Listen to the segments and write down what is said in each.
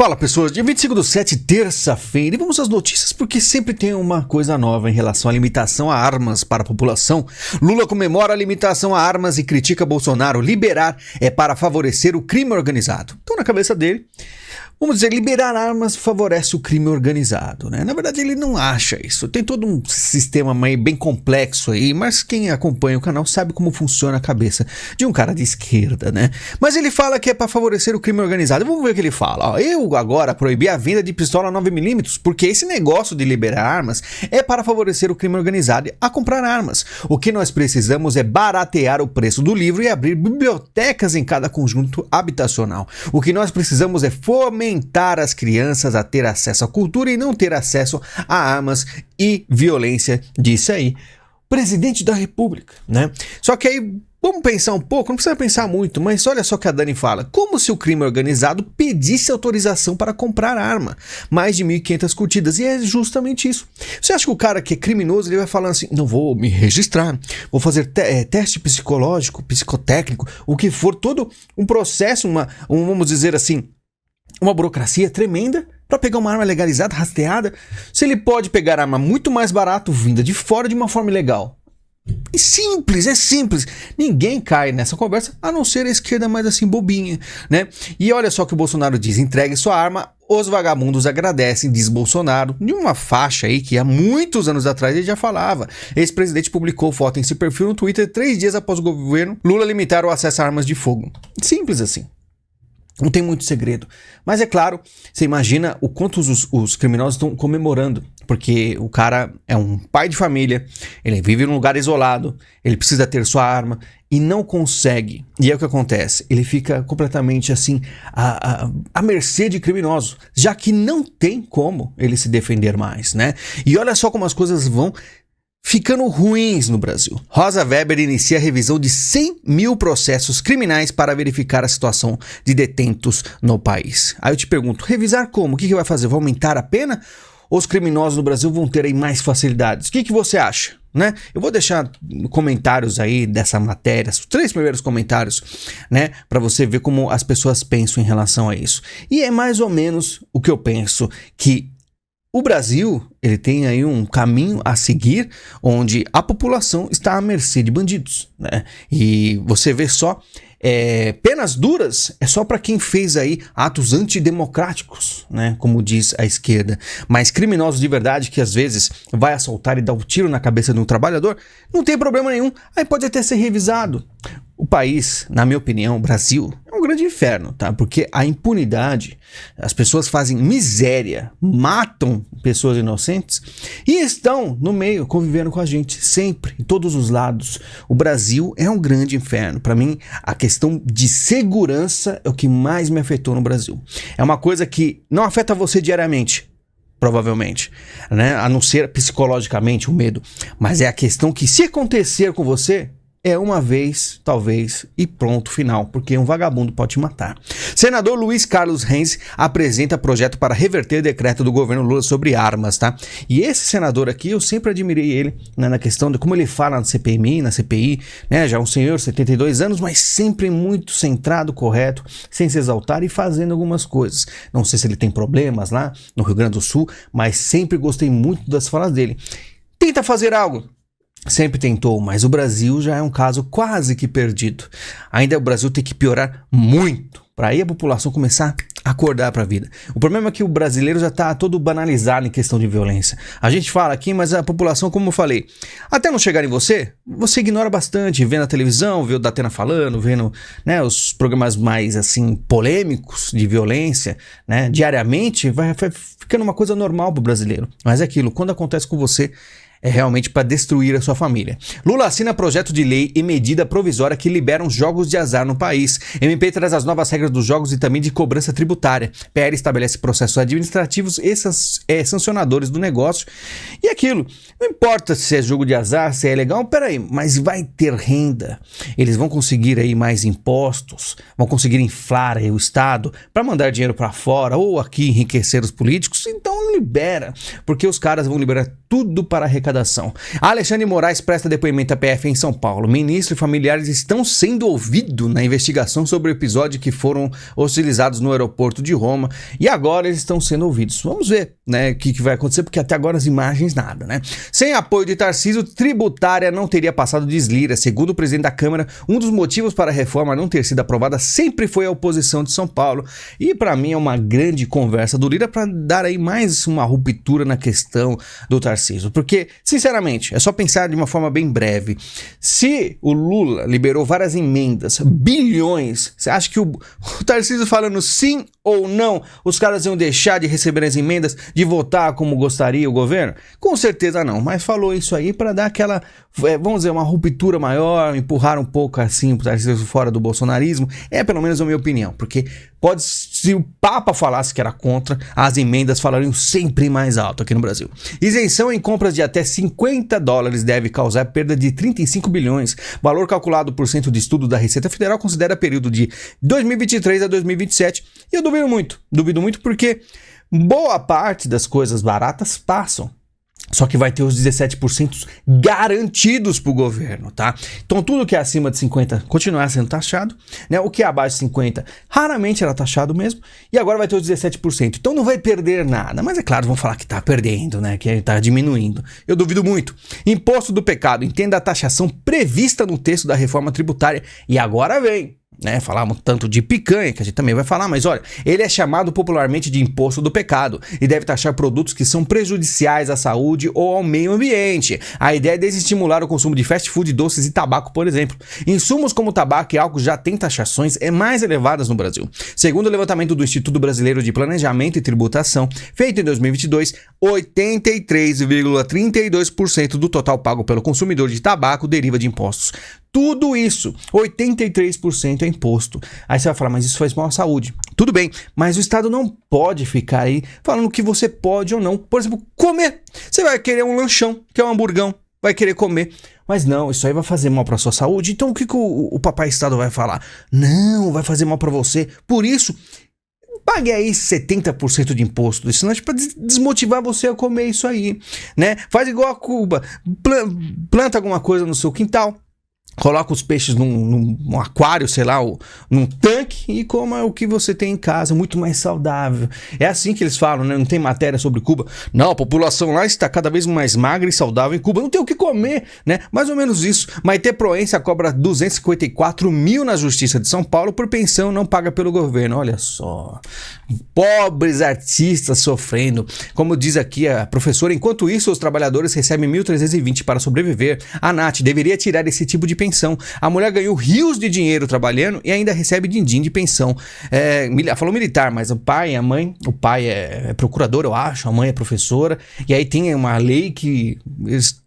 Fala pessoas, dia 25/7, terça-feira, e vamos às notícias porque sempre tem uma coisa nova em relação à limitação a armas para a população. Lula comemora a limitação a armas e critica Bolsonaro. Liberar é para favorecer o crime organizado. Então na cabeça dele, vamos dizer, liberar armas favorece o crime organizado, né? Na verdade ele não acha isso, tem todo um sistema bem complexo aí, mas quem acompanha o canal sabe como funciona a cabeça de um cara de esquerda, né? Mas ele fala que é para favorecer o crime organizado. Vamos ver o que ele fala. Ó, eu agora proibi a venda de pistola 9mm, porque esse negócio de liberar armas é para favorecer o crime organizado a comprar armas. O que nós precisamos é baratear o preço do livro e abrir bibliotecas em cada conjunto habitacional. O que nós precisamos é fomentar as crianças a ter acesso à cultura e não ter acesso a armas e violência, disse aí o presidente da República, né? Só que aí vamos pensar um pouco, não precisa pensar muito, mas olha só o que a Dani fala. Como se o crime organizado pedisse autorização para comprar arma. Mais de 1.500 curtidas, e é justamente isso. Você acha que o cara que é criminoso, ele vai falando assim, não vou me registrar, vou fazer teste psicológico, psicotécnico, o que for, todo um processo, vamos dizer assim, uma burocracia tremenda para pegar uma arma legalizada, rastreada, se ele pode pegar arma muito mais barato, vinda de fora de uma forma ilegal. É simples. Ninguém cai nessa conversa, a não ser a esquerda mais assim bobinha, né? E olha só o que o Bolsonaro diz, entregue sua arma, os vagabundos agradecem, diz Bolsonaro, de uma faixa aí que há muitos anos atrás ele já falava. Esse presidente publicou foto em seu perfil no Twitter 3 dias após o governo Lula limitar o acesso a armas de fogo. Simples assim. Não tem muito segredo. Mas é claro, você imagina o quanto os criminosos estão comemorando. Porque o cara é um pai de família, ele vive num lugar isolado, ele precisa ter sua arma e não consegue. E é o que acontece, ele fica completamente assim, à mercê de criminosos, já que não tem como ele se defender mais, né? E olha só como as coisas vão ficando ruins no Brasil. Rosa Weber inicia a revisão de 100 mil processos criminais para verificar a situação de detentos no país. Aí eu te pergunto, revisar como? O que vai fazer? Vai aumentar a pena? Ou os criminosos no Brasil vão ter aí mais facilidades? O que você acha? Né? Eu vou deixar comentários aí dessa matéria, os 3 primeiros comentários, né, para você ver como as pessoas pensam em relação a isso. E é mais ou menos o que eu penso, que o Brasil, ele tem aí um caminho a seguir onde a população está à mercê de bandidos, né? E você vê só, penas duras é só para quem fez aí atos antidemocráticos, né? Como diz a esquerda. Mas criminosos de verdade que às vezes vai assaltar e dar um tiro na cabeça de um trabalhador, não tem problema nenhum, aí pode até ser revisado. O país, na minha opinião, o Brasil, é um grande inferno, tá? Porque a impunidade, as pessoas fazem miséria, matam pessoas inocentes e estão no meio, convivendo com a gente, sempre, em todos os lados. O Brasil é um grande inferno. Para mim, a questão de segurança é o que mais me afetou no Brasil. É uma coisa que não afeta você diariamente, provavelmente, né? A não ser psicologicamente o medo, mas é a questão que se acontecer com você, é uma vez, talvez, e pronto, final, porque um vagabundo pode te matar. Senador Luiz Carlos Reis apresenta projeto para reverter decreto do governo Lula sobre armas, tá? E esse senador aqui, eu sempre admirei ele, né, na questão de como ele fala na CPI, né? Já um senhor, 72 anos, mas sempre muito centrado, correto, sem se exaltar e fazendo algumas coisas. Não sei se ele tem problemas lá no Rio Grande do Sul, mas sempre gostei muito das falas dele. Tenta fazer algo. Sempre tentou, mas o Brasil já é um caso quase que perdido. Ainda o Brasil tem que piorar muito para aí a população começar a acordar para a vida. O problema é que o brasileiro já está todo banalizado em questão de violência. A gente fala aqui, mas a população, como eu falei, até não chegar em você, você ignora bastante, vendo a televisão, vê o Datena falando, vendo, né, os programas mais assim polêmicos de violência, né, diariamente, vai ficando uma coisa normal para o brasileiro. Mas é aquilo, quando acontece com você, é realmente para destruir a sua família. Lula assina projeto de lei e medida provisória que liberam jogos de azar no país. MP traz as novas regras dos jogos e também de cobrança tributária. PL estabelece processos administrativos e sancionadores do negócio. E aquilo, não importa se é jogo de azar, se é legal, peraí, mas vai ter renda. Eles vão conseguir aí mais impostos, vão conseguir inflar aí o Estado para mandar dinheiro para fora ou aqui enriquecer os políticos. Então libera, porque os caras vão liberar tudo para arrecadação. Alexandre Moraes presta depoimento à PF em São Paulo. Ministro e familiares estão sendo ouvidos na investigação sobre o episódio que foram hostilizados no aeroporto de Roma e agora eles estão sendo ouvidos. Vamos ver, né, o que vai acontecer, porque até agora as imagens nada, né? Sem apoio de Tarcísio, tributária não teria passado de Lira. Segundo o presidente da Câmara, um dos motivos para a reforma não ter sido aprovada sempre foi a oposição de São Paulo. E para mim é uma grande conversa do Lira para dar aí mais uma ruptura na questão do Tarcísio. Porque, sinceramente, é só pensar de uma forma bem breve. Se o Lula liberou várias emendas, bilhões, você acha que o Tarcísio falando sim ou não, os caras iam deixar de receber as emendas, de votar como gostaria o governo? Com certeza não, mas falou isso aí para dar aquela, vamos dizer, uma ruptura maior, empurrar um pouco assim o Tarcísio fora do bolsonarismo, pelo menos a minha opinião, porque se o Papa falasse que era contra, as emendas falariam sempre mais alto aqui no Brasil. Isenção em compras de até $50 deve causar perda de 35 bilhões. Valor calculado por Centro de Estudo da Receita Federal considera período de 2023 a 2027. E eu duvido muito porque boa parte das coisas baratas passam. Só que vai ter os 17% garantidos pro governo, tá? Então tudo que é acima de 50 continuará sendo taxado, né? O que é abaixo de 50 raramente era taxado mesmo, e agora vai ter os 17%. Então não vai perder nada, mas é claro, vão falar que tá perdendo, né? Que tá diminuindo. Eu duvido muito. Imposto do pecado, entenda a taxação prevista no texto da reforma tributária, e agora vem. Né, falamos tanto de picanha, que a gente também vai falar, mas olha, ele é chamado popularmente de imposto do pecado e deve taxar produtos que são prejudiciais à saúde ou ao meio ambiente. A ideia é desestimular o consumo de fast food, doces e tabaco, por exemplo. Insumos como tabaco e álcool já têm taxações mais elevadas no Brasil. Segundo o levantamento do Instituto Brasileiro de Planejamento e Tributação, feito em 2022, 83,32% do total pago pelo consumidor de tabaco deriva de impostos. Tudo isso, 83% é imposto. Aí você vai falar, mas isso faz mal à saúde. Tudo bem, mas o Estado não pode ficar aí falando que você pode ou não. Por exemplo, comer. Você vai querer um lanchão, que é um hamburgão, vai querer comer. Mas não, isso aí vai fazer mal para sua saúde. Então o que o papai Estado vai falar? Não, vai fazer mal para você. Por isso, pague aí 70% de imposto, senão é para desmotivar você a comer isso aí, né? Faz igual a Cuba, planta alguma coisa no seu quintal. Coloca os peixes num aquário, sei lá, num tanque e coma o que você tem em casa, muito mais saudável. É assim que eles falam, né? Não tem matéria sobre Cuba. Não, a população lá está cada vez mais magra e saudável em Cuba. Não tem o que comer, né? Mais ou menos isso. Maite Proença cobra 254 mil na Justiça de São Paulo por pensão não paga pelo governo. Olha só. Pobres artistas sofrendo. Como diz aqui a professora, enquanto isso, os trabalhadores recebem 1.320 para sobreviver. A Nath deveria tirar esse tipo de pensão. A mulher ganhou rios de dinheiro trabalhando e ainda recebe din-din de pensão. Falou militar, mas o pai e a mãe, o pai é procurador, eu acho, a mãe é professora, e aí tem uma lei que,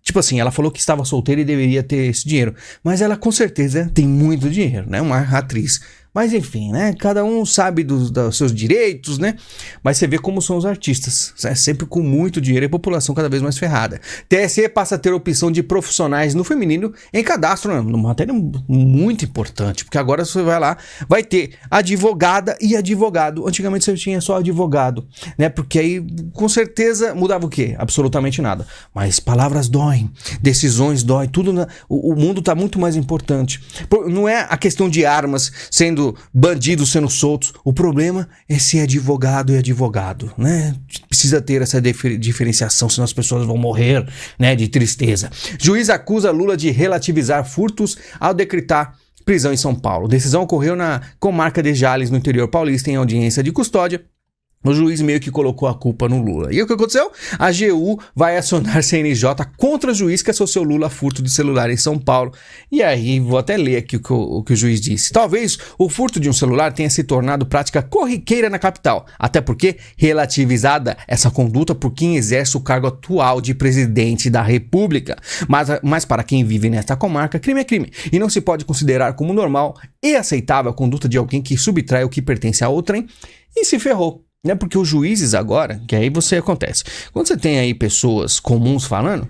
tipo assim, ela falou que estava solteira e deveria ter esse dinheiro, mas ela com certeza tem muito dinheiro, né? Uma atriz. Mas enfim, né? Cada um sabe dos seus direitos, né? Mas você vê como são os artistas, né? Sempre com muito dinheiro e a população cada vez mais ferrada. TSE passa a ter opção de profissionais no feminino em cadastro, né? Uma matéria muito importante, porque agora você vai lá, vai ter advogada e advogado. Antigamente você tinha só advogado, né? Porque aí, com certeza, mudava o quê? Absolutamente nada. Mas palavras doem, decisões doem, tudo. O mundo tá muito mais importante. Não é a questão de armas sendo bandidos sendo soltos. O problema é ser advogado e advogado, né? Precisa ter essa diferenciação, senão as pessoas vão morrer, né, de tristeza. Juiz acusa Lula de relativizar furtos ao decretar prisão em São Paulo. Decisão ocorreu na comarca de Jales, no interior paulista, em audiência de custódia. O juiz meio que colocou a culpa no Lula. E o que aconteceu? A AGU vai acionar CNJ contra o juiz que associou Lula a furto de celular em São Paulo. E aí, vou até ler aqui o que o juiz disse. Talvez o furto de um celular tenha se tornado prática corriqueira na capital, até porque relativizada essa conduta por quem exerce o cargo atual de presidente da República. Mas para quem vive nesta comarca, crime é crime. E não se pode considerar como normal e aceitável a conduta de alguém que subtrai o que pertence a outrem e se ferrou. né? Porque os juízes agora, que aí você acontece, quando você tem aí pessoas comuns falando,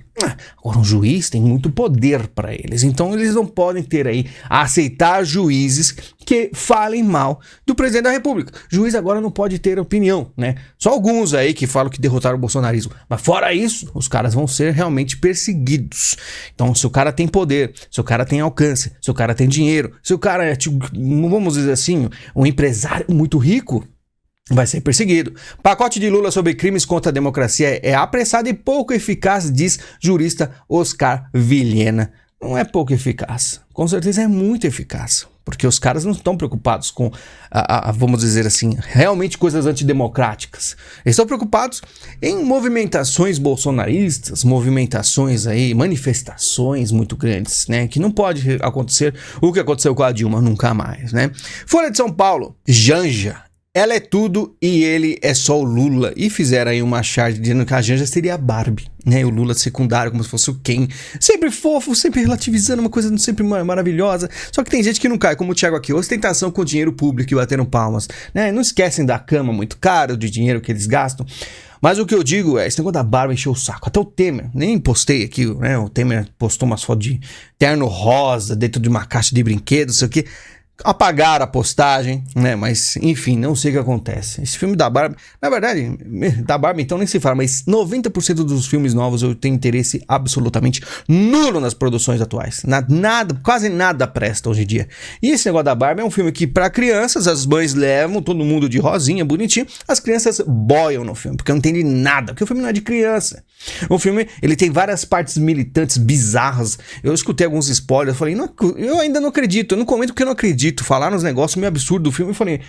agora um juiz tem muito poder para eles, então eles não podem ter aí, aceitar juízes que falem mal do presidente da república. Juiz agora não pode ter opinião, né? Só alguns aí que falam que derrotaram o bolsonarismo, mas fora isso, os caras vão ser realmente perseguidos. Então, se o cara tem poder, se o cara tem alcance, se o cara tem dinheiro, se o cara é, tipo, vamos dizer assim, um empresário muito rico, vai ser perseguido. Pacote de Lula sobre crimes contra a democracia é apressado e pouco eficaz, diz jurista Oscar Vilhena. Não é pouco eficaz, com certeza é muito eficaz, porque os caras não estão preocupados com, vamos dizer assim, realmente coisas antidemocráticas. Eles estão preocupados em movimentações bolsonaristas, movimentações aí, manifestações muito grandes, né? Que não pode acontecer o que aconteceu com a Dilma nunca mais, né? Folha de São Paulo, Janja. Ela é tudo e ele é só o Lula. E fizeram aí uma charge dizendo que a Janja seria a Barbie, né? E o Lula secundário, como se fosse o Ken. Sempre fofo, sempre relativizando, uma coisa sempre maravilhosa. Só que tem gente que não cai, como o Thiago aqui. Ostentação com dinheiro público e batendo palmas, né? Não esquecem da cama muito cara, de dinheiro que eles gastam. Mas o que eu digo é, esse negócio da Barbie encheu o saco. Até o Temer, nem postei aqui, né? O Temer postou umas fotos de terno rosa dentro de uma caixa de brinquedos, não sei o quê. Apagaram a postagem, né? Mas, enfim, não sei o que acontece. Esse filme da Barbie, na verdade, da Barbie então nem se fala, mas 90% dos filmes novos eu tenho interesse absolutamente nulo nas produções atuais. Nada, quase nada presta hoje em dia. E esse negócio da Barbie é um filme que, pra crianças, as mães levam todo mundo de rosinha, bonitinho, as crianças boiam no filme, porque não entendem nada, porque o filme não é de criança. O filme, ele tem várias partes militantes bizarras. Eu escutei alguns spoilers, falei, não, eu ainda não acredito, eu não comento porque eu não acredito. Falar nos negócios meio absurdos do filme, eu falei,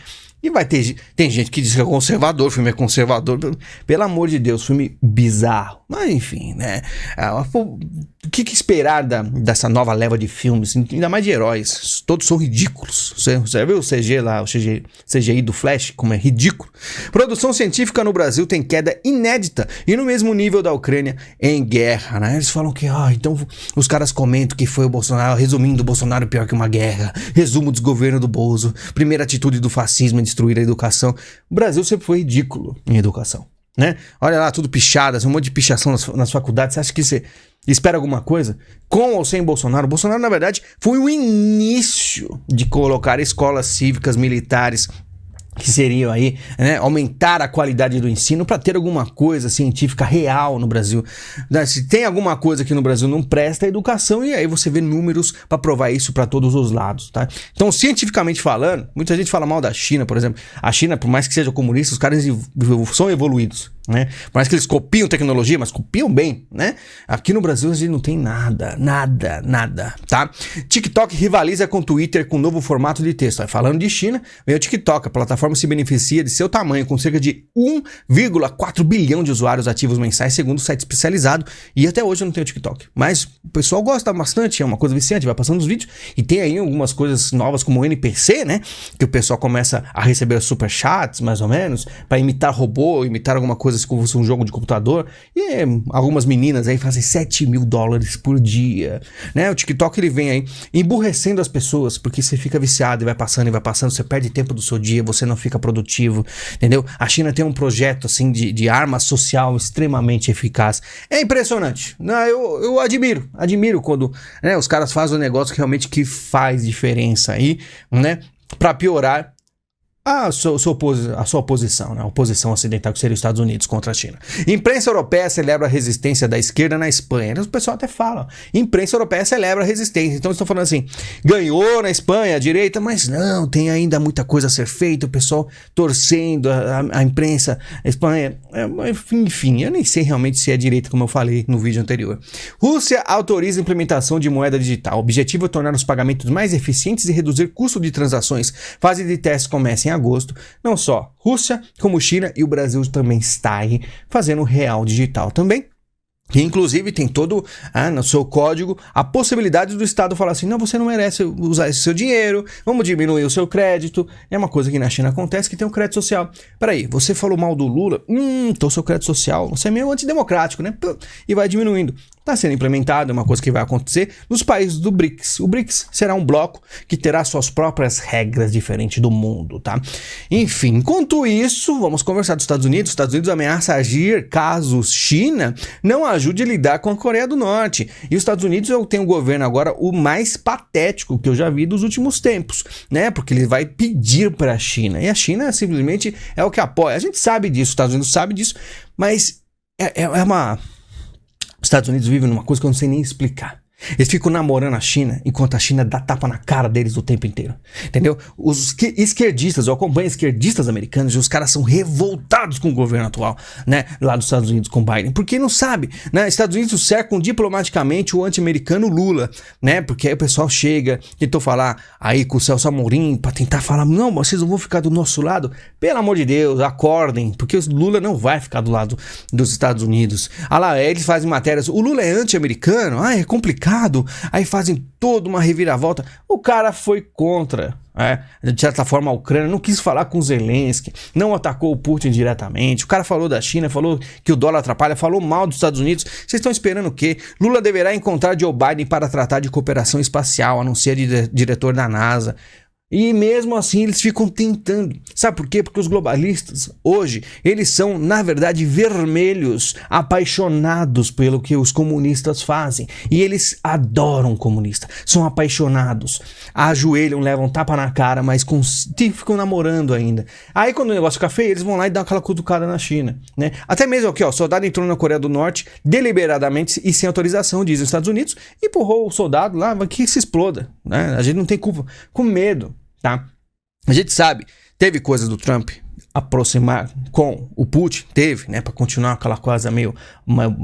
e vai ter, tem gente que diz que é conservador, o filme é conservador, pelo amor de Deus, filme bizarro, mas enfim, né, o que esperar dessa nova leva de filmes, ainda mais de heróis, todos são ridículos, você viu o CG lá, o CGI do Flash, como é ridículo. Produção científica no Brasil tem queda inédita e no mesmo nível da Ucrânia em guerra, né, eles falam que, então os caras comentam que foi o Bolsonaro, resumindo, o Bolsonaro pior que uma guerra, resumo o desgoverno do Bozo, primeira atitude do fascismo em destruir a educação. O Brasil sempre foi ridículo em educação, né? Olha lá, tudo pichadas, um monte de pichação nas faculdades. Você acha que você espera alguma coisa? Com ou sem Bolsonaro? Bolsonaro, na verdade, foi o início de colocar escolas cívicas militares que seriam aí, né, aumentar a qualidade do ensino para ter alguma coisa científica real no Brasil. Se tem alguma coisa que no Brasil não presta, é educação, e aí você vê números para provar isso para todos os lados, tá? Então, cientificamente falando, muita gente fala mal da China, por exemplo. A China, por mais que seja comunista, os caras são evoluídos, né? Por mais que eles copiam tecnologia, mas copiam bem, né? Aqui no Brasil a gente não tem nada, tá? TikTok rivaliza com Twitter com novo formato de texto. Aí, falando de China, vem o TikTok, a plataforma se beneficia de seu tamanho, com cerca de 1,4 bilhão de usuários ativos mensais, segundo o site especializado, e até hoje eu não tenho TikTok. Mas o pessoal gosta bastante, é uma coisa viciante, vai passando os vídeos, e tem aí algumas coisas novas como o NPC, né? Que o pessoal começa a receber superchats, mais ou menos, para imitar robô, imitar alguma coisa como se fosse um jogo de computador, e algumas meninas aí fazem $7.000 por dia, né? O TikTok, ele vem aí emburrecendo as pessoas, porque você fica viciado e vai passando, você perde tempo do seu dia, você não fica produtivo, entendeu? A China tem um projeto assim de arma social extremamente eficaz. É impressionante. Eu admiro quando, né, os caras fazem um negócio que realmente que faz diferença aí, né? Pra piorar a sua oposição, né? A oposição ocidental, que seria os Estados Unidos contra a China. Imprensa europeia celebra a resistência da esquerda na Espanha. O pessoal até fala, imprensa europeia celebra a resistência. Então eles estão falando assim, ganhou na Espanha a direita, mas não, tem ainda muita coisa a ser feita, o pessoal torcendo, a imprensa, a Espanha, enfim, eu nem sei realmente se é direita, como eu falei no vídeo anterior. Rússia autoriza a implementação de moeda digital. O objetivo é tornar os pagamentos mais eficientes e reduzir custo de transações. Fase de teste começa em agosto. Não só Rússia, como China, e o Brasil também está aí fazendo real digital também. E, inclusive, tem todo no seu código a possibilidade do Estado falar assim, não, você não merece usar esse seu dinheiro, vamos diminuir o seu crédito. É uma coisa que na China acontece, que tem um crédito social. Peraí, você falou mal do Lula? Então seu crédito social, você é meio antidemocrático, né? E vai diminuindo. está sendo implementado, é uma coisa que vai acontecer nos países do BRICS. O BRICS será um bloco que terá suas próprias regras diferentes do mundo, tá? Enfim, enquanto isso, vamos conversar dos Estados Unidos. Os Estados Unidos ameaça agir caso China não ajude a lidar com a Coreia do Norte. E os Estados Unidos tem um governo agora o mais patético que eu já vi dos últimos tempos, né? Porque ele vai pedir para a China. E a China simplesmente é o que apoia. A gente sabe disso, os Estados Unidos sabem disso, mas os Estados Unidos vivem numa coisa que eu não sei nem explicar. Eles ficam namorando a China, enquanto a China dá tapa na cara deles o tempo inteiro, entendeu? Os esquerdistas, eu acompanho esquerdistas americanos e os caras são revoltados com o governo atual, né? Lá dos Estados Unidos com Biden, porque não sabe, né? Estados Unidos cercam diplomaticamente o anti-americano Lula, né? Porque aí o pessoal chega, tentou falar aí com o Celso Amorim pra tentar falar, não, vocês não vão ficar do nosso lado, pelo amor de Deus, acordem, porque o Lula não vai ficar do lado dos Estados Unidos. Ah lá, eles fazem matérias, o Lula é anti-americano, é complicado. Aí fazem toda uma reviravolta. O cara foi contra, de certa forma, a Ucrânia, não quis falar com o Zelensky, não atacou o Putin diretamente. O cara falou da China, falou que o dólar atrapalha, falou mal dos Estados Unidos. Vocês estão esperando o quê? Lula deverá encontrar Joe Biden para tratar de cooperação espacial, anuncia diretor da NASA. E mesmo assim eles ficam tentando. Sabe por quê? Porque os globalistas hoje, eles são, na verdade, vermelhos, apaixonados pelo que os comunistas fazem. E eles adoram o comunista, são apaixonados, ajoelham, levam tapa na cara, mas ficam namorando ainda. Aí quando o negócio fica feio, eles vão lá e dão aquela cutucada na China, né? Até mesmo aqui, ó, soldado entrou na Coreia do Norte deliberadamente e sem autorização, dizem os Estados Unidos, empurrou o soldado lá, que se exploda, né? A gente não tem culpa, com medo. Tá? A gente sabe, teve coisa do Trump aproximar com o Putin, teve, né, para continuar aquela coisa meio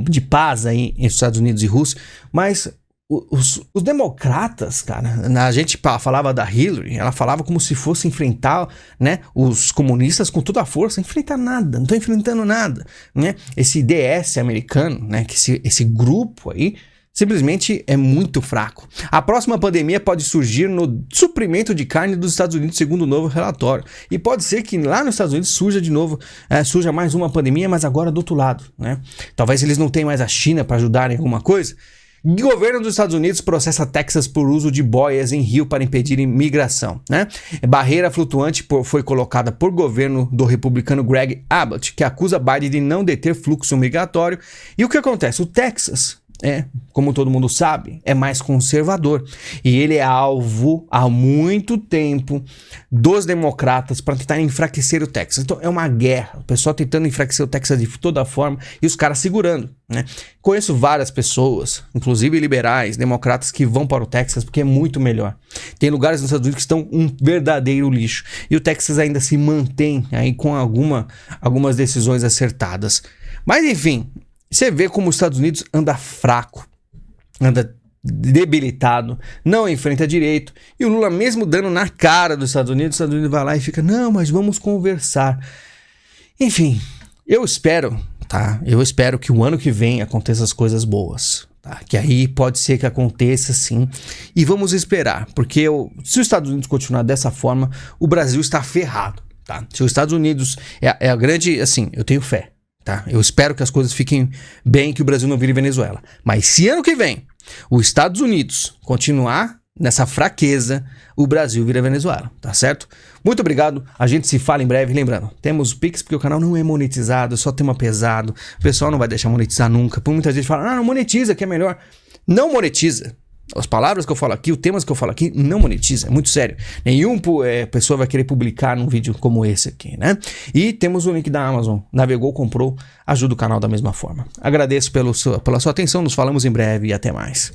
de paz aí entre os Estados Unidos e Rússia, mas os democratas, cara, a gente falava da Hillary, ela falava como se fosse enfrentar, né, os comunistas com toda a força, enfrentar nada, não estão enfrentando nada, né? Esse DS americano, né, que esse grupo aí, simplesmente é muito fraco. A próxima pandemia pode surgir no suprimento de carne dos Estados Unidos, segundo o novo relatório. E pode ser que lá nos Estados Unidos surja de novo, surja mais uma pandemia, mas agora do outro lado, né? Talvez eles não tenham mais a China para ajudar em alguma coisa. O governo dos Estados Unidos processa Texas por uso de boias em rio para impedir imigração, né? Barreira flutuante foi colocada por governo do republicano Greg Abbott, que acusa Biden de não deter fluxo migratório. E o que acontece? O Texas, como todo mundo sabe, é mais conservador. E ele é alvo há muito tempo dos democratas para tentar enfraquecer o Texas. Então é uma guerra. O pessoal tentando enfraquecer o Texas de toda forma e os caras segurando, né? Conheço várias pessoas, inclusive liberais, democratas, que vão para o Texas porque é muito melhor. Tem lugares nos Estados Unidos que estão um verdadeiro lixo. E o Texas ainda se mantém aí com algumas decisões acertadas. Mas enfim, você vê como os Estados Unidos anda fraco, anda debilitado, não enfrenta direito. E o Lula, mesmo dando na cara dos Estados Unidos vai lá e fica, não, mas vamos conversar. Enfim, eu espero, tá? Eu espero que o ano que vem aconteça as coisas boas, tá? Que aí pode ser que aconteça sim. E vamos esperar, porque se os Estados Unidos continuar dessa forma, o Brasil está ferrado, tá? Se os Estados Unidos é a grande, assim, eu tenho fé. Tá? Eu espero que as coisas fiquem bem, que o Brasil não vire Venezuela. Mas se ano que vem os Estados Unidos continuar nessa fraqueza, o Brasil vira Venezuela, tá certo? Muito obrigado, a gente se fala em breve. Lembrando, temos o Pix porque o canal não é monetizado, é só tema pesado. O pessoal não vai deixar monetizar nunca. Por muita gente fala, não monetiza que é melhor. Não monetiza. As palavras que eu falo aqui, os temas que eu falo aqui, não monetiza, é muito sério. Nenhuma pessoa vai querer publicar num vídeo como esse aqui, né? E temos o link da Amazon, navegou, comprou, ajuda o canal da mesma forma. Agradeço pela sua atenção, nos falamos em breve e até mais.